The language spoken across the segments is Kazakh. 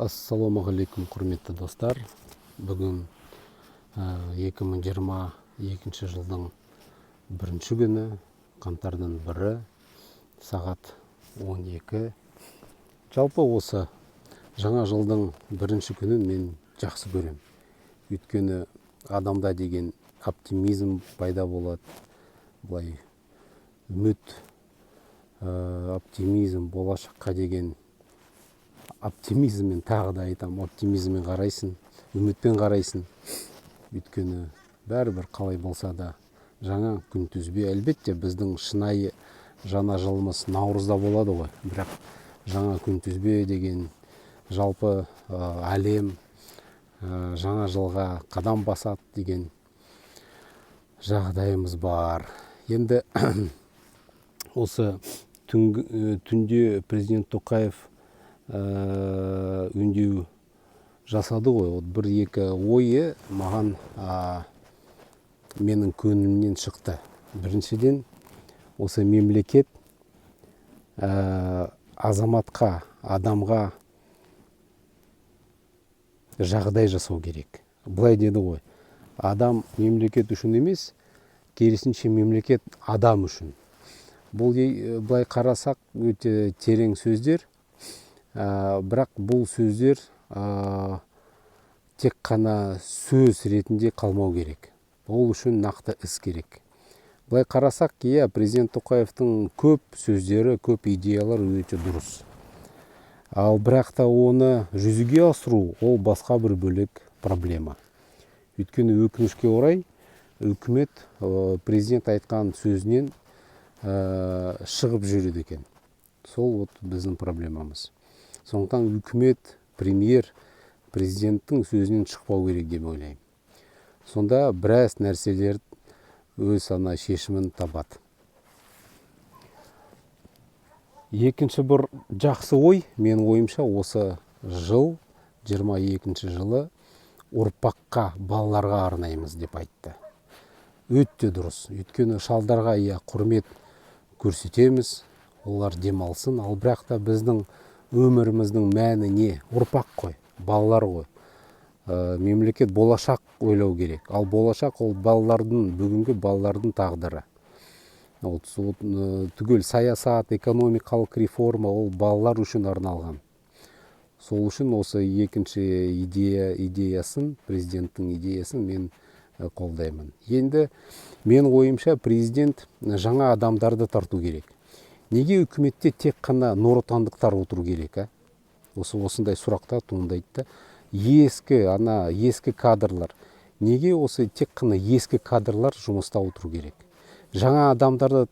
Ассалаумағалейкум, құрметті достар. Бүгін 2022 жылдың 1 күні, қаңтардың 1-і, сағат 12. Жалпы осы жаңа жылдың 1 күнін мен жақсы көрем. Өйткені адамда деген оптимизм пайда болады. Бұлай үміт, оптимизм, болашаққа деген оптимизммен, тағы да айтам, оптимизммен қарайсың, үмітпен қарайсың. Өйткені бәрібір қалай болса да жаңа күн түзбе. Әлбетте біздің шынайы жаңа жылымыз наурызда болады ғой. Бірақ жаңа күн түзбе деген жалпы әлем жаңа жылға қадам басады деген жағдайымыз бар. Енді осы түнде президент Тоқаев үндеу жасады ғой. Бір-екі ойы маған менің көңілімнен шықты. Біріншіден, осы мемлекет азаматқа, адамға жағдай жасау керек. Былай деді ғой, адам мемлекет үшін емес, керісінше мемлекет адам үшін. Бұл былай қарасақ өте терең сөздер. Бірақ бұл сөздер тек қана сөз ретінде қалмау керек. Ол үшін нақты іс керек. Былай қарасақ, президент Тоқаевтың көп сөздері, көп идеялар өте дұрыс. Ал бірақ та оны жүзеге асыру, ол басқа бір бөлек проблема. Өйткені өкінішке орай, үкімет президент айтқан сөзінен шығып жүреді екен. Сол біздің проблемамыз. Сондықтан үкімет, премьер, президенттің сөзінен шықпау керек деп ойлаймын. Сонда біраз нәрселер өз шешімін табады. Екінші бір жақсы ой, мен ойымша, осы жыл, 22 жылы ұрпаққа, балаларға арнаймыз деп айтты. Өте дұрыс. Өйткені шалдарға құрмет көрсетеміз, олар демалсын. Ал бірақ та біздің өміріміздің мәні не? Ұрпақ қой, балалар ғой. Мемлекет болашақ ойлау керек. Ал болашақ ол балалардың, бүгінгі балалардың тағдыры. Түгел саясат, экономикалық реформа, ол балалар үшін арналған. Сол үшін осы екінші идеясын, президенттің идеясын мен қолдаймын. Енді мен ойымша, президент жаңа адамдарды тарту керек. Неге үкіметте тек қана нұротандықтар отыру керек? Осындай сұрақтар туындайды. Ескі кадрлар. Неге осы тек қана ескі кадрлар жұмыста отыру керек? Жаңа адамдарды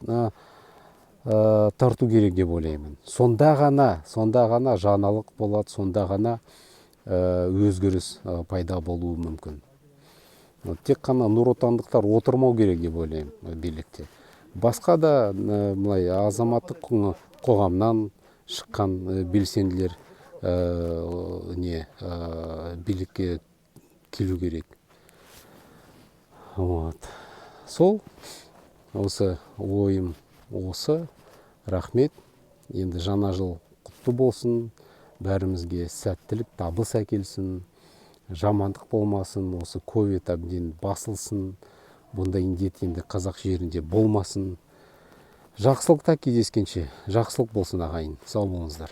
тарту керек деп ойлаймын. Сонда ғана жаңалық болады, сонда ғана өзгеріс пайда болуы мүмкін. Тек қана нұротандықтар отырмау керек деп ойлаймын билікте. Басқа да азаматтық қоғамнан шыққан белсенділер билікке келу керек. Сол, осы ойым осы. Рахмет. Енді жаңа жыл құтты болсын. Бәрімізге сәттілік, табыс әкелсін. Жамандық болмасын. Осы ковид әбден басылсын. Бұндай індет енді қазақ жерінде болмасын. Жақсылықта кездескенше, жақсылық болсын ағайын. Сау болыңыздар.